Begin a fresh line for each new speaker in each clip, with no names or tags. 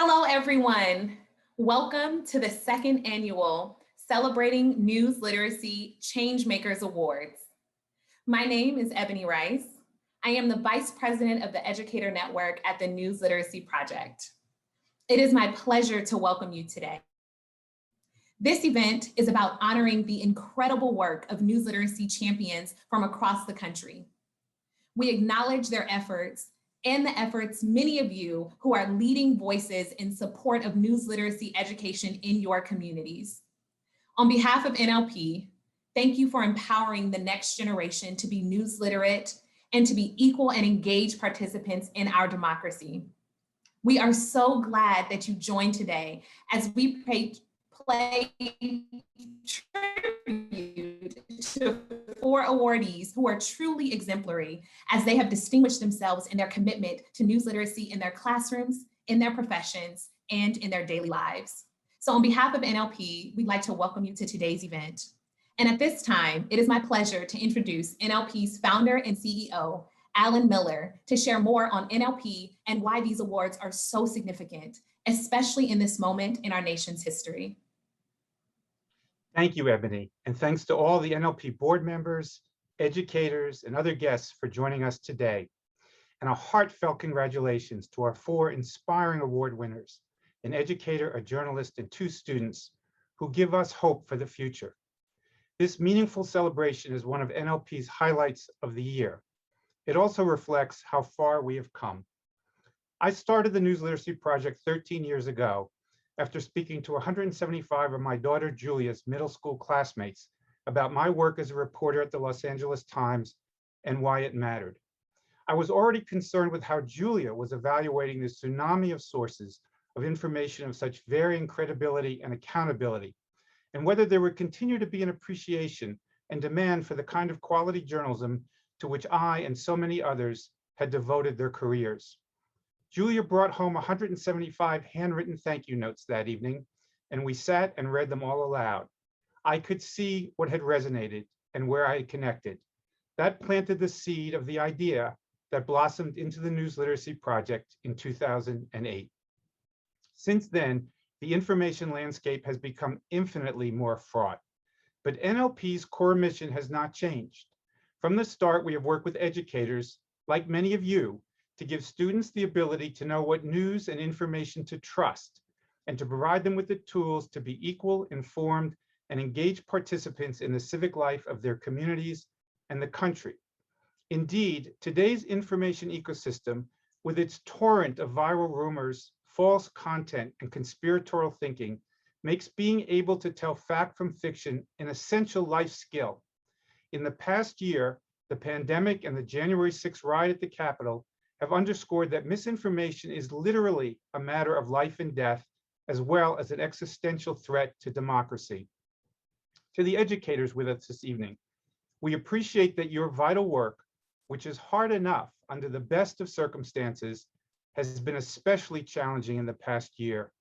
Hello, everyone. Welcome to the second annual Celebrating News Literacy Changemakers Awards. My name is Ebony Rice. I am the Vice President of the Educator Network at the News Literacy Project. It is my pleasure to welcome you today. This event is about honoring the incredible work of news literacy champions from across the country. We acknowledge their efforts and the efforts many of you who are leading voices in support of news literacy education in your communities. On behalf of NLP, thank you for empowering the next generation to be news literate and to be equal and engaged participants in our democracy. We are so glad that you joined today as we pay tribute to 4 awardees who are truly exemplary as they have distinguished themselves in their commitment to news literacy in their classrooms, in their professions, and in their daily lives. So on behalf of NLP, we'd like to welcome you to today's event. And at this time, it is my pleasure to introduce NLP's founder and CEO, Alan Miller, to share more on NLP and why these awards are so significant, especially in this moment in our nation's history.
Thank you, Ebony, and thanks to all the NLP board members, educators, and other guests for joining us today. And a heartfelt congratulations to our 4 inspiring award winners, an educator, a journalist, and 2 students who give us hope for the future. This meaningful celebration is one of NLP's highlights of the year. It also reflects how far we have come. I started the News Literacy Project 13 years ago after speaking to 175 of my daughter Julia's middle school classmates about my work as a reporter at the Los Angeles Times and why it mattered. I was already concerned with how Julia was evaluating the tsunami of sources of information of such varying credibility and accountability, and whether there would continue to be an appreciation and demand for the kind of quality journalism to which I and so many others had devoted their careers. Julia brought home 175 handwritten thank you notes that evening, and we sat and read them all aloud. I could see what had resonated and where I had connected. That planted the seed of the idea that blossomed into the News Literacy Project in 2008. Since then, the information landscape has become infinitely more fraught, but NLP's core mission has not changed. From the start, we have worked with educators, like many of you, to give students the ability to know what news and information to trust, and to provide them with the tools to be equal, informed, and engaged participants in the civic life of their communities and the country. Indeed, today's information ecosystem, with its torrent of viral rumors, false content, and conspiratorial thinking, makes being able to tell fact from fiction an essential life skill. In the past year, the pandemic and the January 6th riot at the Capitol have underscored that misinformation is literally a matter of life and death, as well as an existential threat to democracy. To the educators with us this evening, we appreciate that your vital work, which is hard enough under the best of circumstances, has been especially challenging in the past year.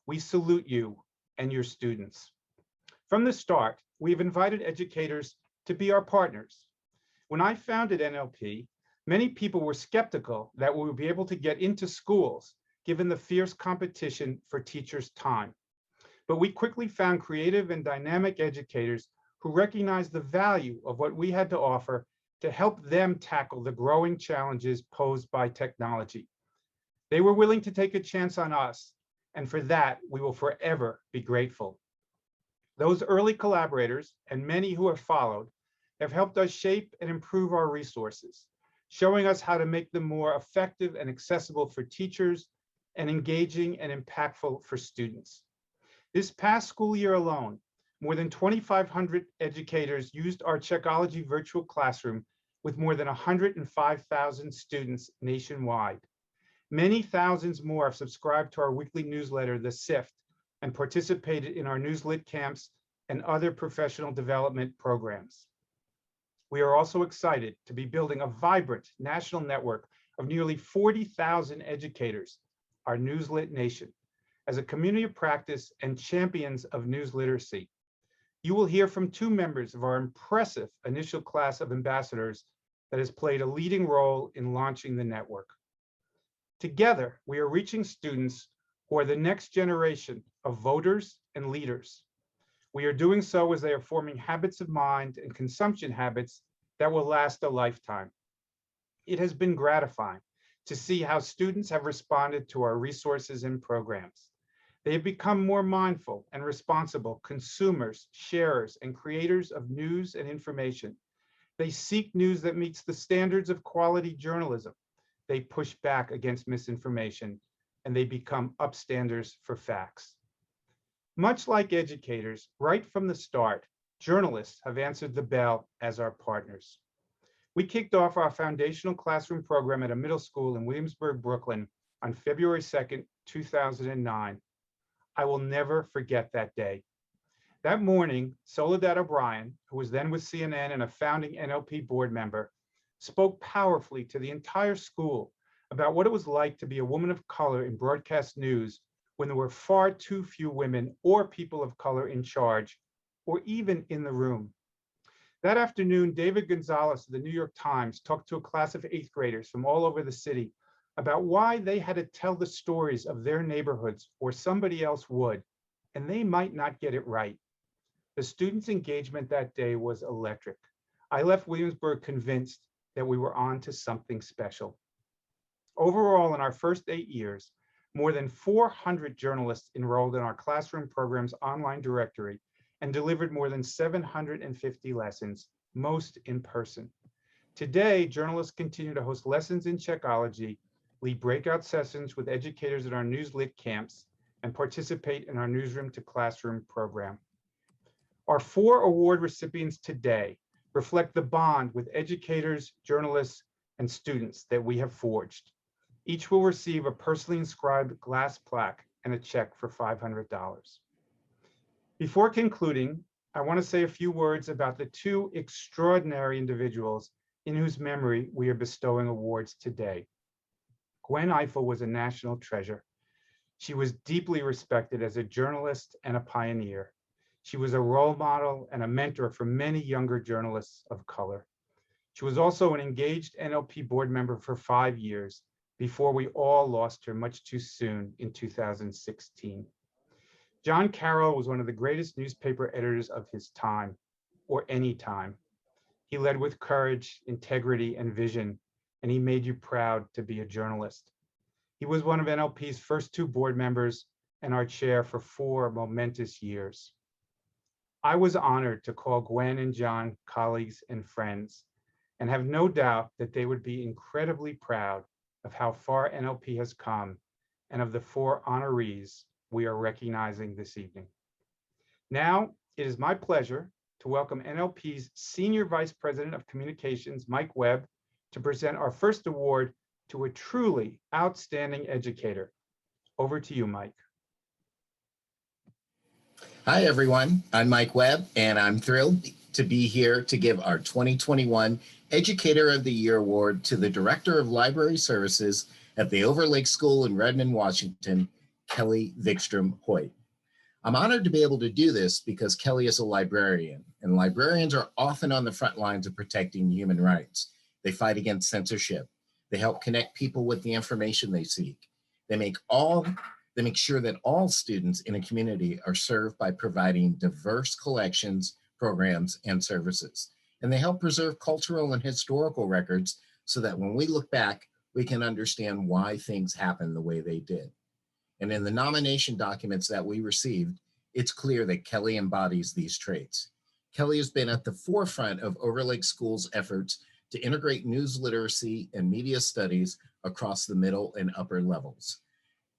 We salute you and your students. From the start, we've invited educators to be our partners. When I founded NLP, many people were skeptical that we would be able to get into schools, given the fierce competition for teachers' time. But we quickly found creative and dynamic educators who recognized the value of what we had to offer to help them tackle the growing challenges posed by technology. They were willing to take a chance on us, and for that, we will forever be grateful. Those early collaborators, and many who have followed, have helped us shape and improve our resources, showing us how to make them more effective and accessible for teachers, and engaging and impactful for students. This past school year alone, more than 2,500 educators used our Checkology virtual classroom with more than 105,000 students nationwide. Many thousands more have subscribed to our weekly newsletter, The Sift, and participated in our Newslit camps and other professional development programs. We are also excited to be building a vibrant national network of nearly 40,000 educators, our Newslit Nation, as a community of practice and champions of news literacy. You will hear from 2 members of our impressive initial class of ambassadors that has played a leading role in launching the network. Together, we are reaching students or the next generation of voters and leaders. We are doing so as they are forming habits of mind and consumption habits that will last a lifetime. It has been gratifying to see how students have responded to our resources and programs. They have become more mindful and responsible consumers, sharers, and creators of news and information. They seek news that meets the standards of quality journalism. They push back against misinformation, and they become upstanders for facts. Much like educators, right from the start, journalists have answered the bell as our partners. We kicked off our foundational classroom program at a middle school in Williamsburg, Brooklyn on February 2nd, 2009. I will never forget that day. That morning, Soledad O'Brien, who was then with CNN and a founding NLP board member, spoke powerfully to the entire school about what it was like to be a woman of color in broadcast news when there were far too few women or people of color in charge, or even in the room. That afternoon, David Gonzalez of the New York Times talked to a class of 8th graders from all over the city about why they had to tell the stories of their neighborhoods or somebody else would, and they might not get it right. The students' engagement that day was electric. I left Williamsburg convinced that we were on to something special. Overall, in our first 8 years, more than 400 journalists enrolled in our classroom program's online directory and delivered more than 750 lessons, most in person. Today, journalists continue to host lessons in Checkology, lead breakout sessions with educators at our Newslit camps, and participate in our Newsroom to Classroom program. Our 4 award recipients today reflect the bond with educators, journalists, and students that we have forged. Each will receive a personally inscribed glass plaque and a check for $500. Before concluding, I want to say a few words about the 2 extraordinary individuals in whose memory we are bestowing awards today. Gwen Ifill was a national treasure. She was deeply respected as a journalist and a pioneer. She was a role model and a mentor for many younger journalists of color. She was also an engaged NLP board member for 5 years before we all lost her much too soon in 2016. John Carroll was one of the greatest newspaper editors of his time, or any time. He led with courage, integrity, and vision, and he made you proud to be a journalist. He was one of NLP's first 2 board members and our chair for 4 momentous years. I was honored to call Gwen and John colleagues and friends, and have no doubt that they would be incredibly proud of how far NLP has come and of the 4 honorees we are recognizing this evening. Now, it is my pleasure to welcome NLP's Senior Vice President of Communications, Mike Webb, to present our first award to a truly outstanding educator. Over to you, Mike.
Hi, everyone. I'm Mike Webb, and I'm thrilled to be here to give our 2021 Educator of the Year Award to the Director of Library Services at the Overlake School in Redmond, Washington, Kelly Vickstrom Hoyt. I'm honored to be able to do this because Kelly is a librarian, and librarians are often on the front lines of protecting human rights. They fight against censorship. They help connect people with the information they seek. They make sure that all students in a community are served by providing diverse collections, programs, and services. And they help preserve cultural and historical records so that when we look back, we can understand why things happened the way they did. And in the nomination documents that we received, it's clear that Kelly embodies these traits. Kelly has been at the forefront of Overlake School's efforts to integrate news literacy and media studies across the middle and upper levels.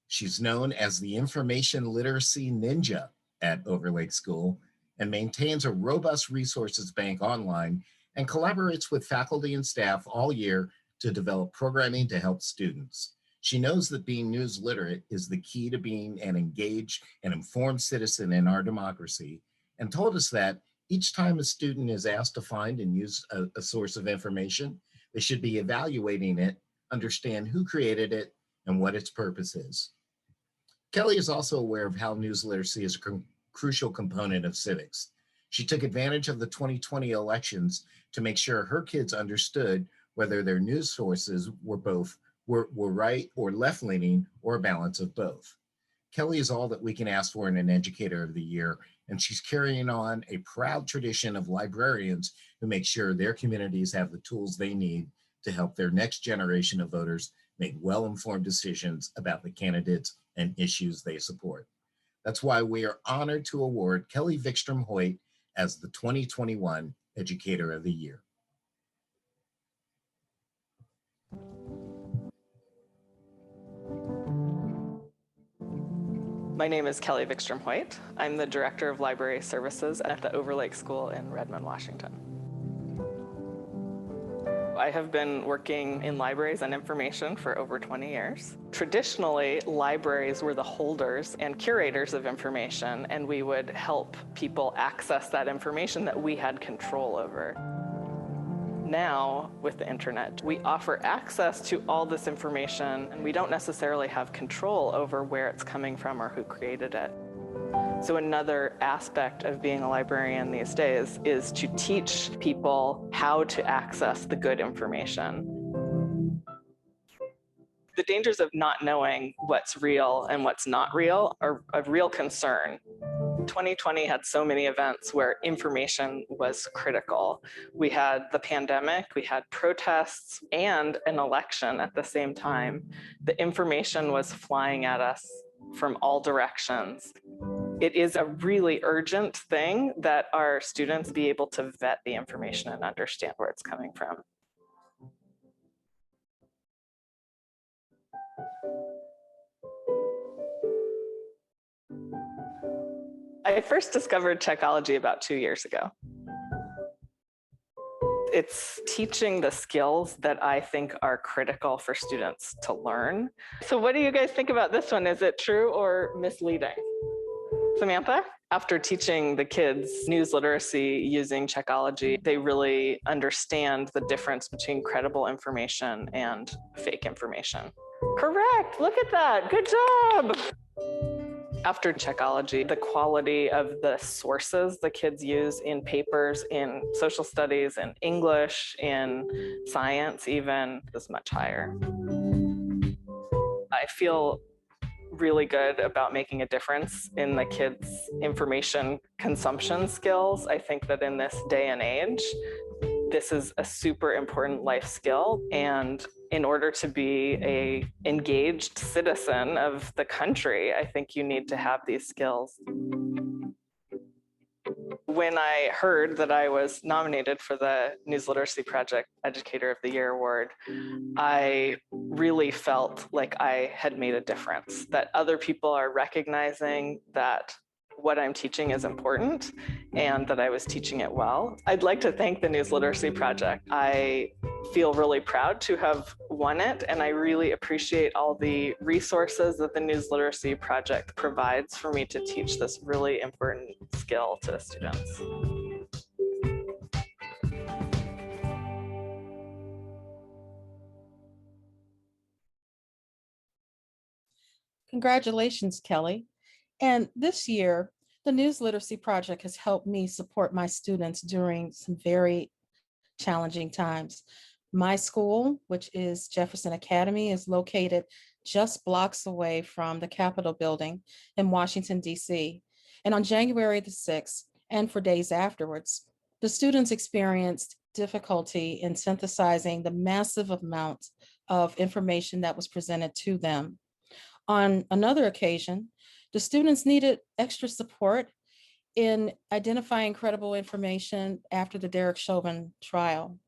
She's known as the Information Literacy Ninja at Overlake School and maintains a robust resources bank online and collaborates with faculty and staff all year to develop programming to help students. She knows that being news literate is the key to being an engaged and informed citizen in our democracy, and told us that each time a student is asked to find and use a source of information, they should be evaluating it, understand who created it, and what its purpose is. Kelly is also aware of how news literacy is a crucial component of civics. She took advantage of the 2020 elections to make sure her kids understood whether their news sources were right or left-leaning or a balance of both. Kelly is all that we can ask for in an Educator of the Year, and she's carrying on a proud tradition of librarians who make sure their communities have the tools they need to help their next generation of voters make well-informed decisions about the candidates and issues they support. That's why we are honored to award Kelly Vickstrom Hoyt as the 2021 Educator of the Year.
My name is Kelly Vickstrom Hoyt. I'm the Director of Library Services at the Overlake School in Redmond, Washington. I have been working in libraries and information for over 20 years. Traditionally, libraries were the holders and curators of information, and we would help people access that information that we had control over. Now, with the internet, we offer access to all this information, and we don't necessarily have control over where it's coming from or who created it. So another aspect of being a librarian these days is to teach people how to access the good information. The dangers of not knowing what's real and what's not real are a real concern. 2020 had so many events where information was critical. We had the pandemic, we had protests, and an election at the same time. The information was flying at us from all directions. It is a really urgent thing that our students be able to vet the information and understand where it's coming from. I first discovered Checkology about 2 years ago. It's teaching the skills that I think are critical for students to learn. So what do you guys think about this one? Is it true or misleading? Samantha? After teaching the kids news literacy using Checkology, they really understand the difference between credible information and fake information. Correct, look at that, good job. After Checkology, the quality of the sources the kids use in papers, in social studies, in English, in science even, is much higher. I feel really good about making a difference in the kids' information consumption skills. I think that in this day and age, this is a super important life skill, and in order to be an engaged citizen of the country, I think you need to have these skills. When I heard that I was nominated for the News Literacy Project Educator of the Year Award, I really felt like I had made a difference, that other people are recognizing that what I'm teaching is important and that I was teaching it well. I'd like to thank the News Literacy Project. I feel really proud to have won it, and I really appreciate all the resources that the News Literacy Project provides for me to teach this really important skill to students.
Congratulations, Kelly. And this year, the News Literacy Project has helped me support my students during some very challenging times. My school, which is Jefferson Academy, is located just blocks away from the Capitol building in Washington, D.C. And on January the 6th, and for days afterwards, the students experienced difficulty in synthesizing the massive amount of information that was presented to them. On another occasion, the students needed extra support in identifying credible information after the Derek Chauvin trial,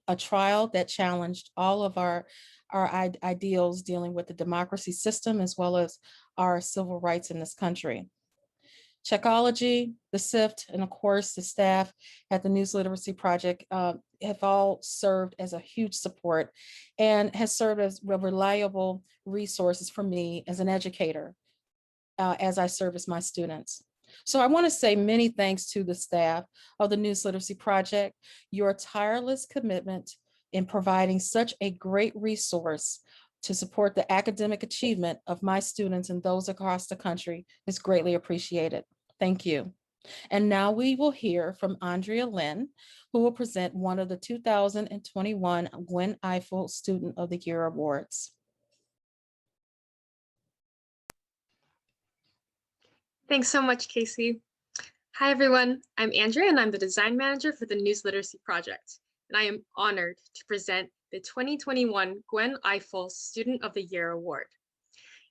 a trial that challenged all of our ideals dealing with the democracy system as well as our civil rights in this country. Checkology, the SIFT, and of course the staff at the News Literacy Project have all served as a huge support and has served as reliable resources for me as an educator as I service my students. So I want to say many thanks to the staff of the News Literacy Project. Your tireless commitment in providing such a great resource to support the academic achievement of my students and those across the country is greatly appreciated. Thank you. And now we will hear from Andrea Lynn, who will present one of the 2021 Gwen Ifill Student of the Year Awards.
Thanks so much, Casey. Hi, everyone. I'm Andrea, and I'm the design manager for the News Literacy Project. And I am honored to present the 2021 Gwen Ifill Student of the Year Award.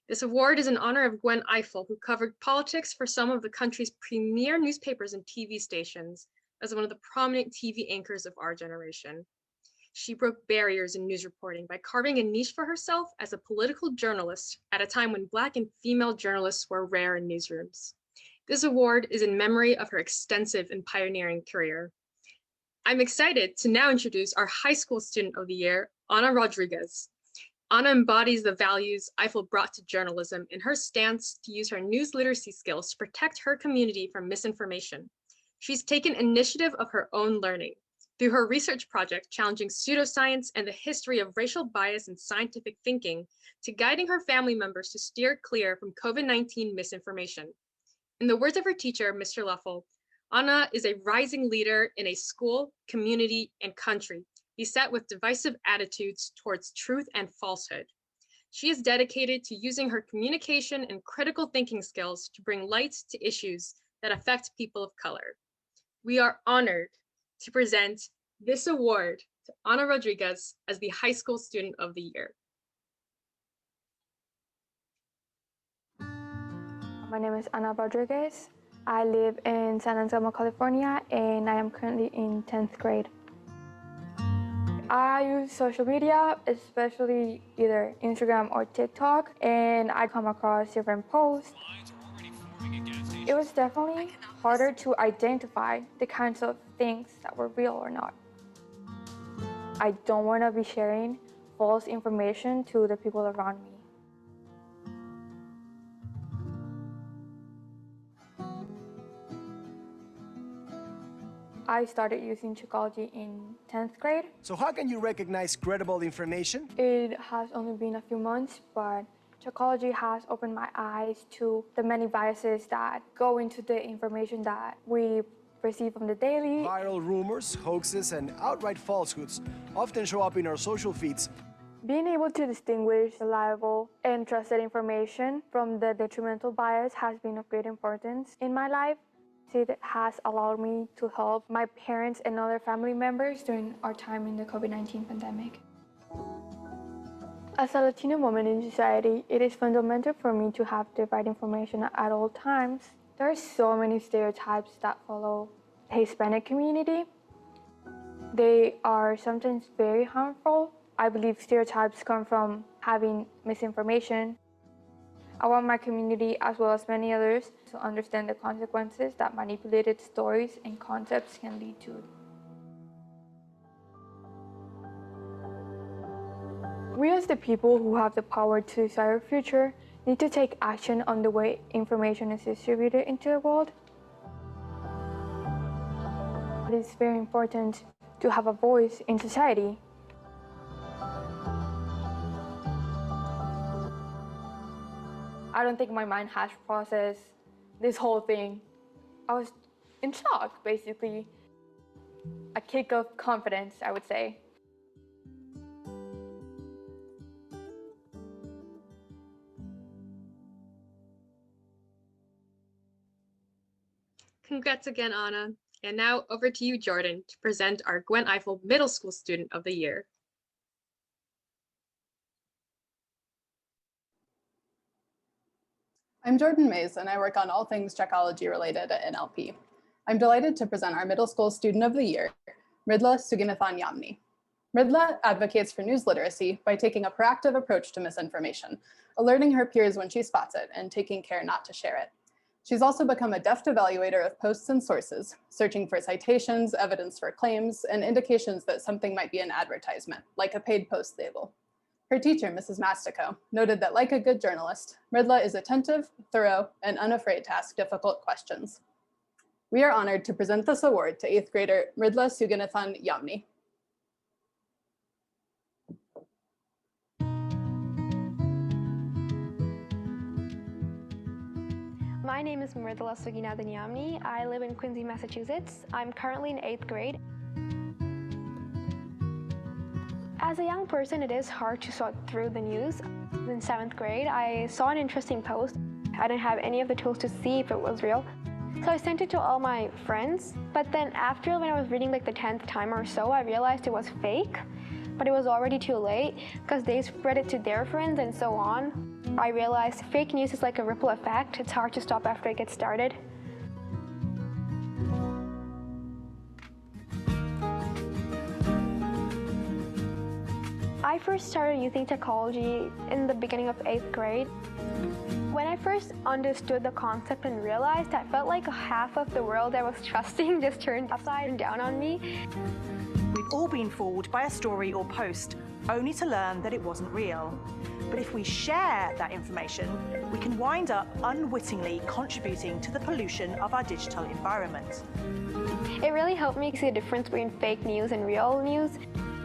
This award is in honor of Gwen Ifill, who covered politics for some of the country's premier newspapers and TV stations as one of the prominent TV anchors of our generation. She broke barriers in news reporting by carving a niche for herself as a political journalist at a time when Black and female journalists were rare in newsrooms. This award is in memory of her extensive and pioneering career. I'm excited to now introduce our High School Student of the Year, Ana Rodriguez. Ana embodies the values Eiffel brought to journalism in her stance to use her news literacy skills to protect her community from misinformation. She's taken initiative of her own learning through her research project challenging pseudoscience and the history of racial bias in scientific thinking to guiding her family members to steer clear from COVID-19 misinformation. In the words of her teacher, Mr. Leffel, Ana is a rising leader in a school, community, and country beset with divisive attitudes towards truth and falsehood. She is dedicated to using her communication and critical thinking skills to bring light to issues that affect people of color. We are honored to present this award to Ana Rodriguez as the High School Student of the Year.
My name is Ana Rodriguez. I live in San Anselmo, California, and I am currently in 10th grade. I use social media, especially either Instagram or TikTok, and I come across different posts. It was definitely harder to identify the kinds of things that were real or not. I don't want to be sharing false information to the people around me. I started using Chickology in 10th grade.
So how can you recognize credible information?
It has only been a few months, but Chickology has opened my eyes to the many biases that go into the information that we receive on the daily.
Viral rumors, hoaxes, and outright falsehoods often show up in our social feeds.
Being able to distinguish reliable and trusted information from the detrimental bias has been of great importance in my life. It has allowed me to help my parents and other family members during our time in the COVID-19 pandemic. As a Latino woman in society, it is fundamental for me to have the right information at all times. There are so many stereotypes that follow the Hispanic community. They are sometimes very harmful. I believe stereotypes come from having misinformation. I want my community, as well as many others, to understand the consequences that manipulated stories and concepts can lead to. We, as the people who have the power to decide our future, need to take action on the way information is distributed into the world. It is very important to have a voice in society. I don't think my mind has processed this whole thing. I was in shock, basically. A kick of confidence, I would say.
Congrats again, Ana. And now over to you, Jordan, to present our Gwen Ifill Middle School Student of the Year.
I'm Jordan Mays, and I work on all things Checkology related at NLP. I'm delighted to present our Middle School Student of the Year, Mridla Suganathan Yamni. Mridla advocates for news literacy by taking a proactive approach to misinformation, alerting her peers when she spots it and taking care not to share it. She's also become a deft evaluator of posts and sources, searching for citations, evidence for claims, and indications that something might be an advertisement, like a paid post label. Her teacher, Mrs. Mastico, noted that like a good journalist, Mridla is attentive, thorough, and unafraid to ask difficult questions. We are honored to present this award to 8th grader Mridla Suganathan Yamni.
My name is Mridla Suganathan Yamni. I live in Quincy, Massachusetts. I'm currently in 8th grade. As a young person, it is hard to sort through the news. In 7th grade, I saw an interesting post. I didn't have any of the tools to see if it was real. So I sent it to all my friends, but then after when I was reading like the 10th time or so, I realized it was fake, but it was already too late because they spread it to their friends and so on. I realized fake news is like a ripple effect. It's hard to stop after it gets started. I first started using technology in the beginning of 8th grade. When I first understood the concept and realized, I felt like half of the world I was trusting just turned upside down on me.
We've all been fooled by a story or post, only to learn that it wasn't real. But if we share that information, we can wind up unwittingly contributing to the pollution of our digital environment.
It really helped me see the difference between fake news and real news.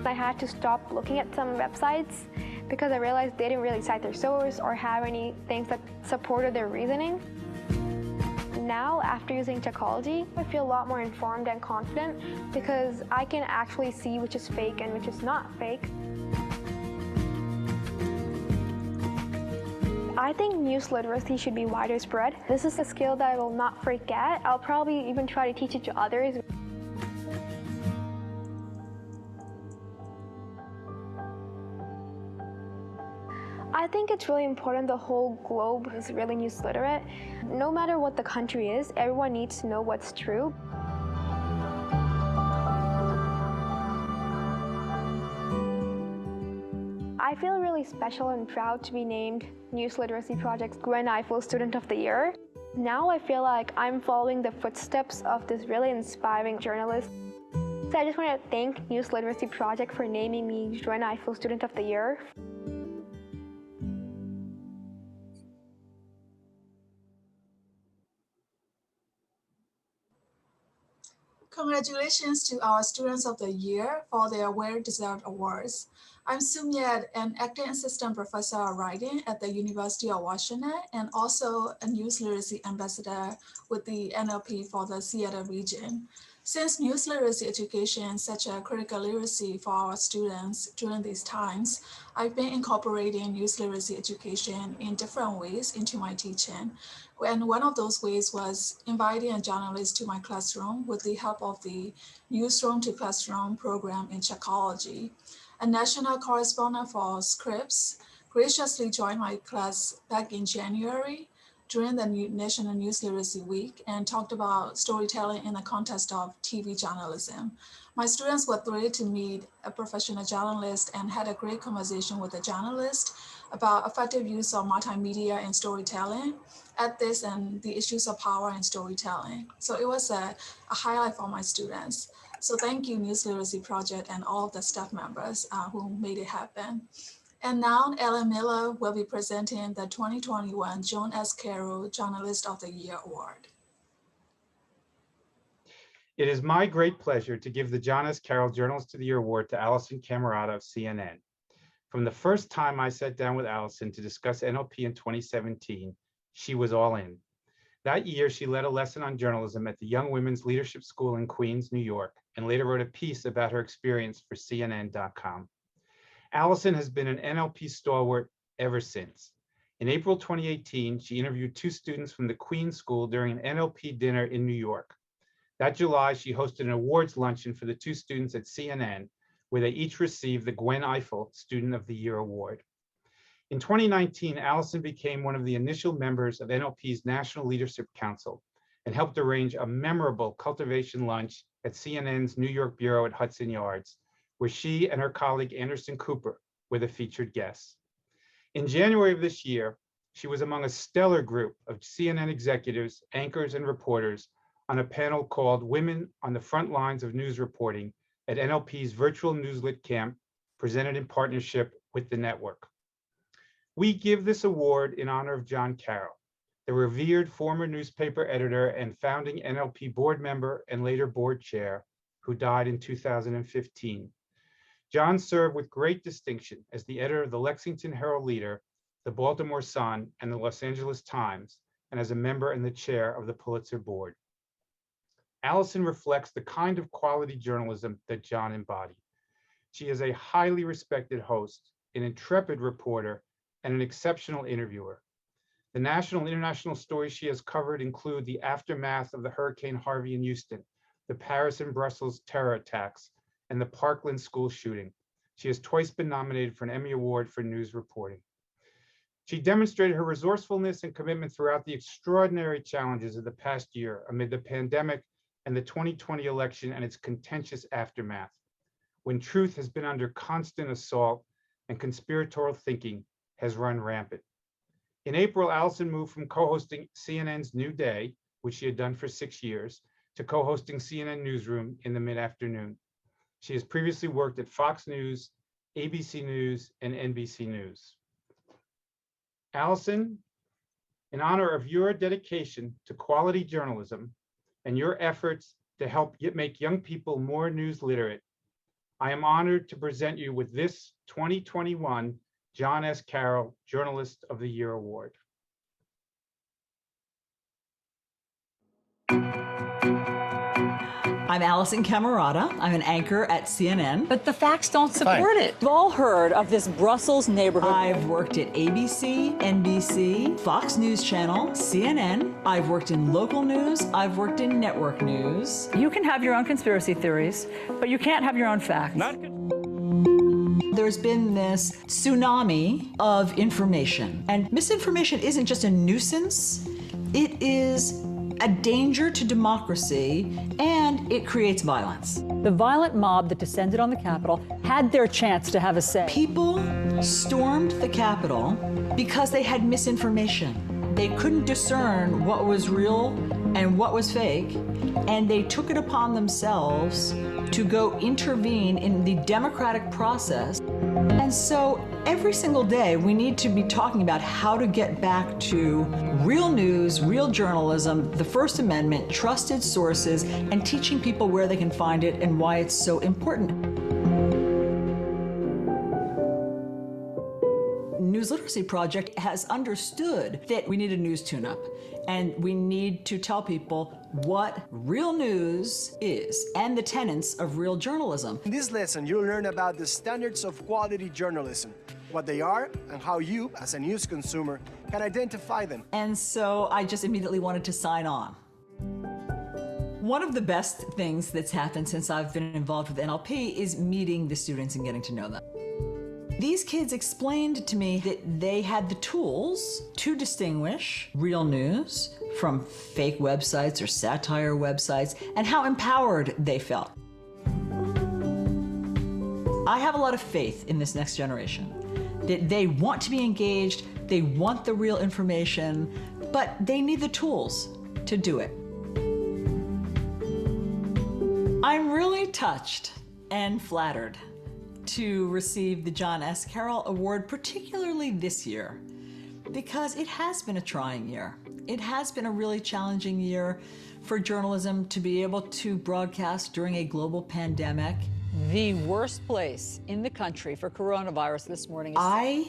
I had to stop looking at some websites because I realized they didn't really cite their source or have any things that supported their reasoning. Now, after using technology, I feel a lot more informed and confident because I can actually see which is fake and which is not fake. I think news literacy should be wider spread. This is a skill that I will not forget. I'll probably even try to teach it to others. I think it's really important the whole globe is really news literate. No matter what the country is, everyone needs to know what's true. I feel really special and proud to be named News Literacy Project's Gwen Ifill Student of the Year. Now I feel like I'm following the footsteps of this really inspiring journalist. So I just want to thank News Literacy Project for naming me Gwen Ifill Student of the Year.
Congratulations to our Students of the Year for their well-deserved awards. I'm Soon Yet, an acting assistant professor of writing at the University of Washington and also a news literacy ambassador with the NLP for the Seattle region. Since news literacy education is such a critical literacy for our students during these times, I've been incorporating news literacy education in different ways into my teaching. And one of those ways was inviting a journalist to my classroom with the help of the Newsroom to Classroom program in Psychology. A national correspondent for Scripps graciously joined my class back in January during the National News Literacy Week and talked about storytelling in the context of TV journalism. My students were thrilled to meet a professional journalist and had a great conversation with the journalist about effective use of multimedia and storytelling, ethics, and the issues of power and storytelling. So it was a highlight for my students. So thank you, News Literacy Project, and all of the staff members who made it happen. And now Ellen Miller will be presenting the 2021 Joan S. Carroll Journalist of the Year Award.
It is my great pleasure to give the Joan S. Carroll Journalist of the Year Award to Allison Camarata of CNN. From the first time I sat down with Allison to discuss NLP in 2017, she was all in. That year, she led a lesson on journalism at the Young Women's Leadership School in Queens, New York, and later wrote a piece about her experience for CNN.com. Allison has been an NLP stalwart ever since. In April 2018, she interviewed 2 students from the Queens School during an NLP dinner in New York. That July, she hosted an awards luncheon for the 2 students at CNN, where they each received the Gwen Ifill Student of the Year Award. In 2019, Allison became one of the initial members of NLP's National Leadership Council and helped arrange a memorable cultivation lunch at CNN's New York bureau at Hudson Yards, where she and her colleague Anderson Cooper were the featured guests. In January of this year, she was among a stellar group of CNN executives, anchors, and reporters on a panel called Women on the Front Lines of News Reporting at NLP's virtual Newslit Camp, presented in partnership with the network. We give this award in honor of John Carroll, the revered former newspaper editor and founding NLP board member and later board chair, who died in 2015. John served with great distinction as the editor of the Lexington Herald-Leader, the Baltimore Sun, and the Los Angeles Times, and as a member and the chair of the Pulitzer Board. Allison reflects the kind of quality journalism that John embodied. She is a highly respected host, an intrepid reporter, and an exceptional interviewer. The national and international stories she has covered include the aftermath of the Hurricane Harvey in Houston, the Paris and Brussels terror attacks, and the Parkland school shooting. She has twice been nominated for an Emmy Award for news reporting. She demonstrated her resourcefulness and commitment throughout the extraordinary challenges of the past year amid the pandemic and the 2020 election and its contentious aftermath, when truth has been under constant assault and conspiratorial thinking has run rampant. In April, Allison moved from co-hosting CNN's New Day, which she had done for 6 years, to co-hosting CNN Newsroom in the mid-afternoon. She has previously worked at Fox News, ABC News, and NBC News. Allison, in honor of your dedication to quality journalism and your efforts to help make young people more news literate, I am honored to present you with this 2021 John S. Carroll Journalist of the Year Award.
I'm Allison Camarata. I'm an anchor at CNN.
But the facts don't support it. We've all heard of this Brussels neighborhood.
I've worked at ABC, NBC, Fox News Channel, CNN. I've worked in local news. I've worked in network news.
You can have your own conspiracy theories, but you can't have your own facts.
There's been this tsunami of information. And misinformation isn't just a nuisance, it is a danger to democracy, and it creates violence.
The violent mob that descended on the Capitol had their chance to have a say.
People stormed the Capitol because they had misinformation. They couldn't discern what was real and what was fake, and they took it upon themselves to go intervene in the democratic process. And so every single day we need to be talking about how to get back to real news, real journalism, the First Amendment, trusted sources, and teaching people where they can find it and why it's so important. News Literacy Project has understood that we need a news tune-up, and we need to tell people what real news is and the tenets of real journalism.
In this lesson, you'll learn about the standards of quality journalism, what they are, and how you, as a news consumer, can identify them.
And so I just immediately wanted to sign on. One of the best things that's happened since I've been involved with NLP is meeting the students and getting to know them. These kids explained to me that they had the tools to distinguish real news from fake websites or satire websites, and how empowered they felt. I have a lot of faith in this next generation, that they want to be engaged, they want the real information, but they need the tools to do it. I'm really touched and flattered to receive the John S. Carroll Award, particularly this year, because it has been a trying year. It has been a really challenging year for journalism to be able to broadcast during a global pandemic.
The worst place in the country for coronavirus this morning is
I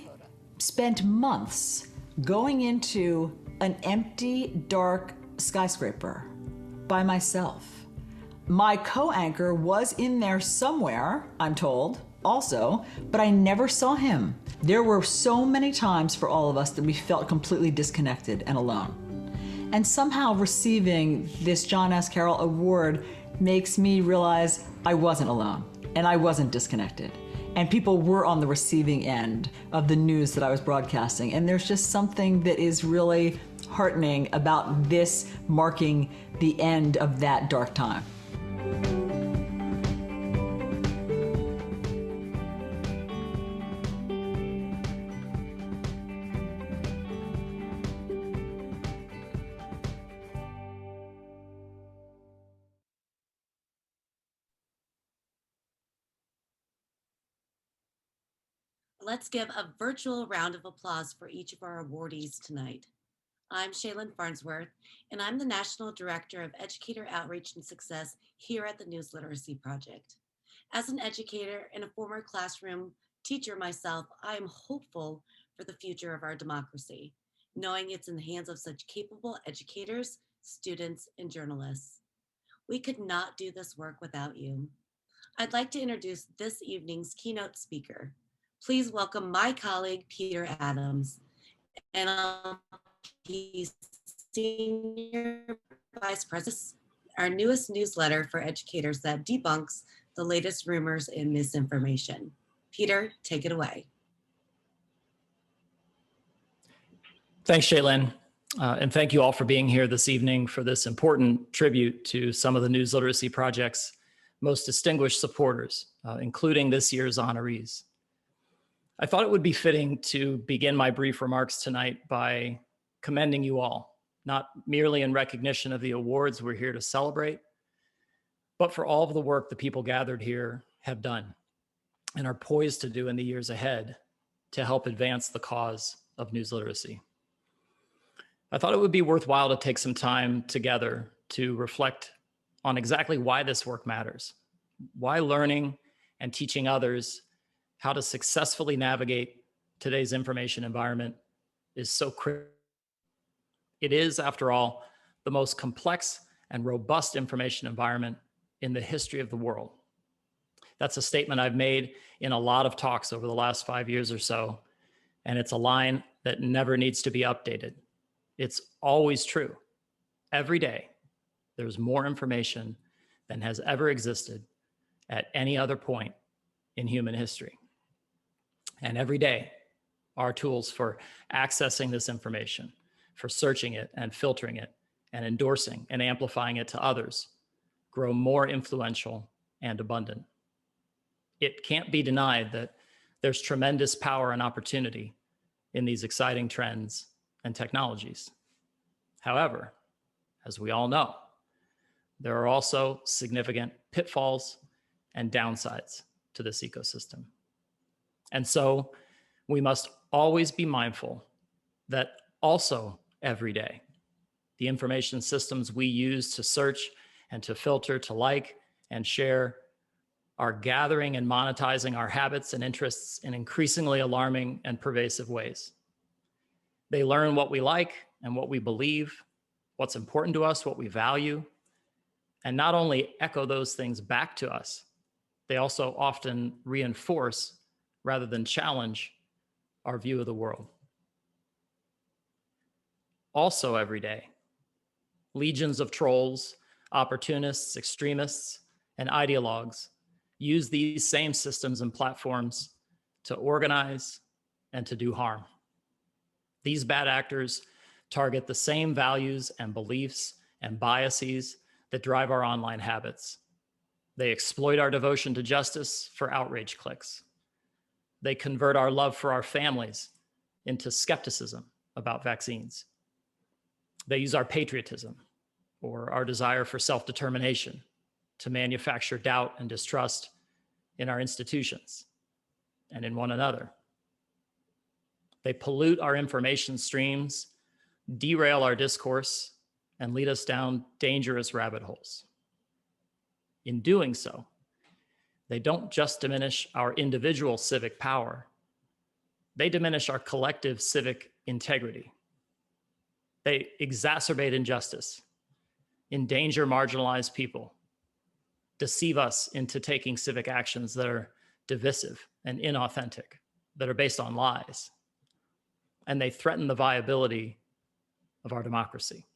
spent months going into an empty, dark skyscraper by myself. My co-anchor was in there somewhere, I'm told, also, but I never saw him. There were so many times for all of us that we felt completely disconnected and alone. And somehow receiving this John S. Carroll Award makes me realize I wasn't alone and I wasn't disconnected. And people were on the receiving end of the news that I was broadcasting. And there's just something that is really heartening about this marking the end of that dark time.
Let's give a virtual round of applause for each of our awardees tonight. I'm Shaylin Farnsworth, and I'm the National Director of Educator Outreach and Success here at the News Literacy Project. As an educator and a former classroom teacher myself, I am hopeful for the future of our democracy, knowing it's in the hands of such capable educators, students, and journalists. We could not do this work without you. I'd like to introduce this evening's keynote speaker. Please welcome my colleague, Peter Adams, NLP He's Senior Vice President, our newest newsletter for educators that debunks the latest rumors and misinformation. Peter, take it away.
Thanks, Shaylin. And thank you all for being here this evening for this important tribute to some of the News Literacy Project's most distinguished supporters, including this year's honorees. I thought it would be fitting to begin my brief remarks tonight by commending you all, not merely in recognition of the awards we're here to celebrate, but for all of the work the people gathered here have done and are poised to do in the years ahead to help advance the cause of news literacy. I thought it would be worthwhile to take some time together to reflect on exactly why this work matters, why learning and teaching others how to successfully navigate today's information environment is so critical. It is, after all, the most complex and robust information environment in the history of the world. That's a statement I've made in a lot of talks over the last 5 years or so, and it's a line that never needs to be updated. It's always true. Every day, there's more information than has ever existed at any other point in human history. And every day, our tools for accessing this information, for searching it and filtering it and endorsing and amplifying it to others, grow more influential and abundant. It can't be denied that there's tremendous power and opportunity in these exciting trends and technologies. However, as we all know, there are also significant pitfalls and downsides to this ecosystem. And so we must always be mindful that also every day, the information systems we use to search and to filter, to like and share are gathering and monetizing our habits and interests in increasingly alarming and pervasive ways. They learn what we like and what we believe, what's important to us, what we value, and not only echo those things back to us, they also often reinforce rather than challenge our view of the world. Also every day, legions of trolls, opportunists, extremists, and ideologues use these same systems and platforms to organize and to do harm. These bad actors target the same values and beliefs and biases that drive our online habits. They exploit our devotion to justice for outrage clicks. They convert our love for our families into skepticism about vaccines. They use our patriotism or our desire for self-determination to manufacture doubt and distrust in our institutions and in one another. They pollute our information streams, derail our discourse, and lead us down dangerous rabbit holes. In doing so, they don't just diminish our individual civic power, they diminish our collective civic integrity. They exacerbate injustice, endanger marginalized people, deceive us into taking civic actions that are divisive and inauthentic, that are based on lies, and they threaten the viability of our democracy.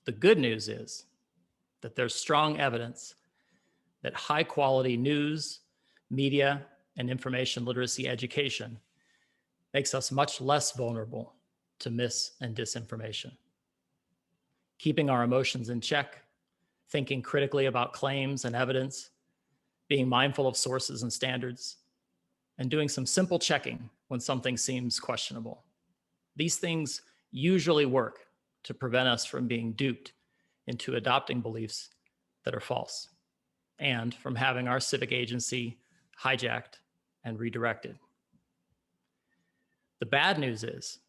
The good news is that there's strong evidence that high quality news, media, and information literacy education makes us much less vulnerable to mis and disinformation. Keeping our emotions in check, thinking critically about claims and evidence, being mindful of sources and standards, and doing some simple checking when something seems questionable. These things usually work to prevent us from being duped into adopting beliefs that are false and from having our civic agency hijacked and redirected. The bad news is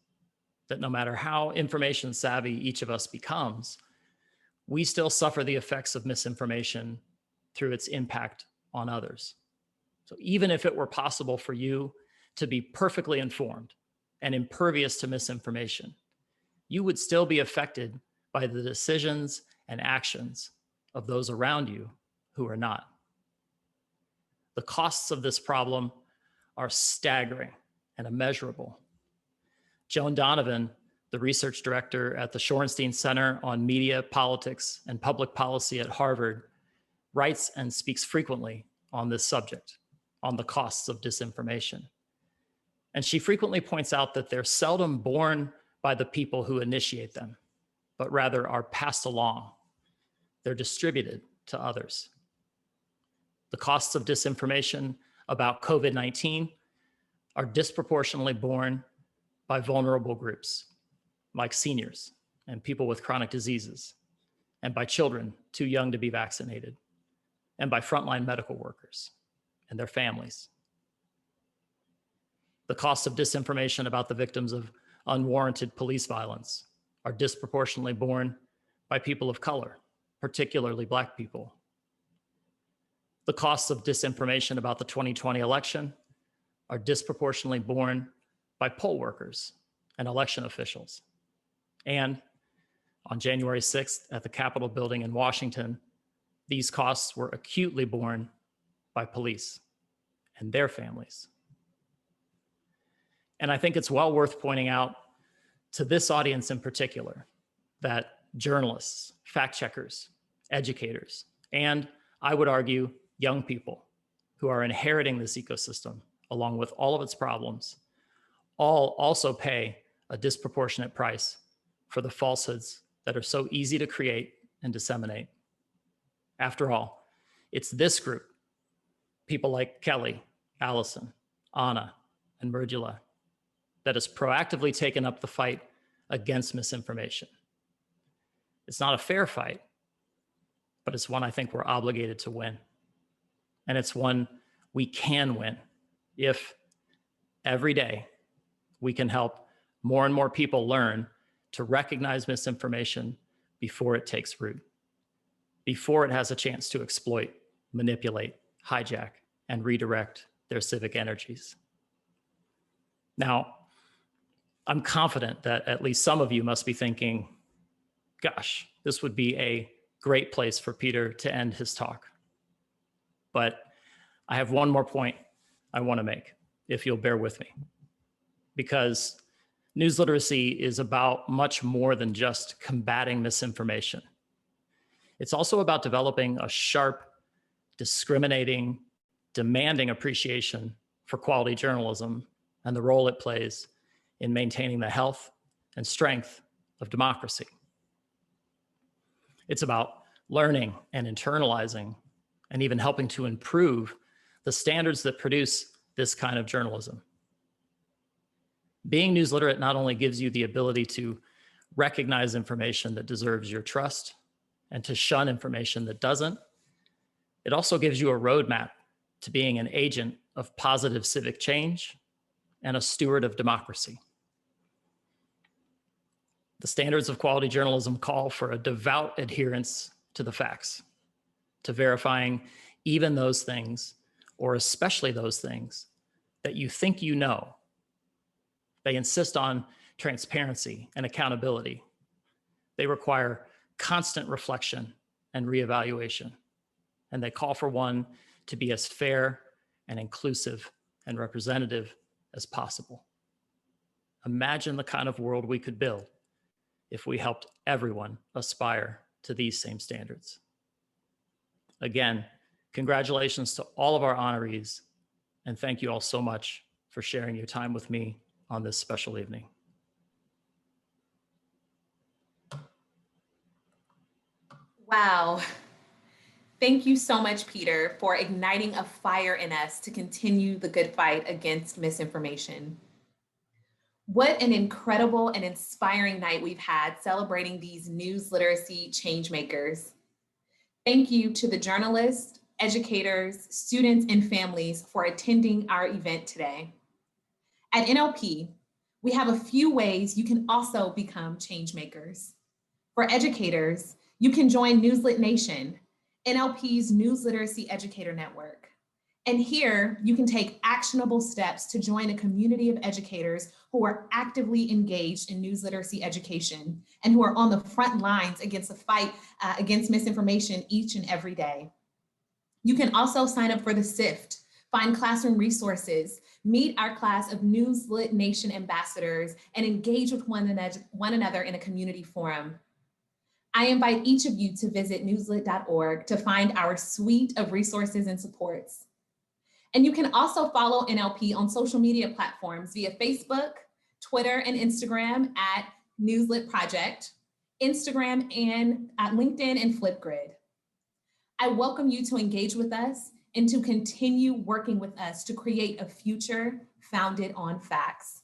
that no matter how information savvy each of us becomes, we still suffer the effects of misinformation through its impact on others. So even if it were possible for you to be perfectly informed and impervious to misinformation, you would still be affected by the decisions and actions of those around you who are not. The costs of this problem are staggering and immeasurable. Joan Donovan, the research director at the Shorenstein Center on Media, Politics, and Public Policy at Harvard, writes and speaks frequently on this subject, on the costs of disinformation. And she frequently points out that they're seldom borne by the people who initiate them, but rather are passed along. They're distributed to others. The costs of disinformation about COVID-19 are disproportionately borne by vulnerable groups, like seniors and people with chronic diseases, and by children too young to be vaccinated, and by frontline medical workers and their families. The costs of disinformation about the victims of unwarranted police violence are disproportionately borne by people of color, particularly Black people. The costs of disinformation about the 2020 election are disproportionately borne by poll workers and election officials. And on January 6th at the Capitol building in Washington, these costs were acutely borne by police and their families. And I think it's well worth pointing out to this audience in particular that journalists, fact checkers, educators, and I would argue young people who are inheriting this ecosystem along with all of its problems, all also pay a disproportionate price for the falsehoods that are so easy to create and disseminate. After all, it's this group, people like Kelly, Allison, Anna, and Murdula, that has proactively taken up the fight against misinformation. It's not a fair fight, but it's one I think we're obligated to win. And it's one we can win if every day we can help more and more people learn to recognize misinformation before it takes root, before it has a chance to exploit, manipulate, hijack, and redirect their civic energies. Now, I'm confident that at least some of you must be thinking, gosh, this would be a great place for Peter to end his talk. But I have one more point I want to make, if you'll bear with me, because news literacy is about much more than just combating misinformation. It's also about developing a sharp, discriminating, demanding appreciation for quality journalism and the role it plays in maintaining the health and strength of democracy. It's about learning and internalizing and even helping to improve the standards that produce this kind of journalism. Being news literate not only gives you the ability to recognize information that deserves your trust and to shun information that doesn't, it also gives you a roadmap to being an agent of positive civic change and a steward of democracy. The standards of quality journalism call for a devout adherence to the facts, to verifying even those things, or especially those things that you think you know. They insist on transparency and accountability. They require constant reflection and reevaluation. And they call for one to be as fair and inclusive and representative as possible. Imagine the kind of world we could build if we helped everyone aspire to these same standards. Again, congratulations to all of our honorees, and thank you all so much for sharing your time with me on this special evening.
Wow. Thank you so much, Peter, for igniting a fire in us to continue the good fight against misinformation. What an incredible and inspiring night we've had celebrating these news literacy change makers. Thank you to the journalists, educators, students, and families for attending our event today. At NLP, we have a few ways you can also become change makers. For educators, you can join Newslit Nation, NLP's News Literacy Educator Network. And here, you can take actionable steps to join a community of educators who are actively engaged in news literacy education and who are on the front lines against the fight against misinformation each and every day. You can also sign up for the SIFT, find classroom resources, meet our class of Newslit Nation ambassadors, and engage with one another in a community forum. I invite each of you to visit newslit.org to find our suite of resources and supports. And you can also follow NLP on social media platforms via Facebook, Twitter, and Instagram at Newslit Project, Instagram and at LinkedIn and Flipgrid. I welcome you to engage with us and to continue working with us to create a future founded on facts.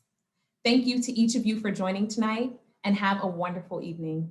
Thank you to each of you for joining tonight, and have a wonderful evening.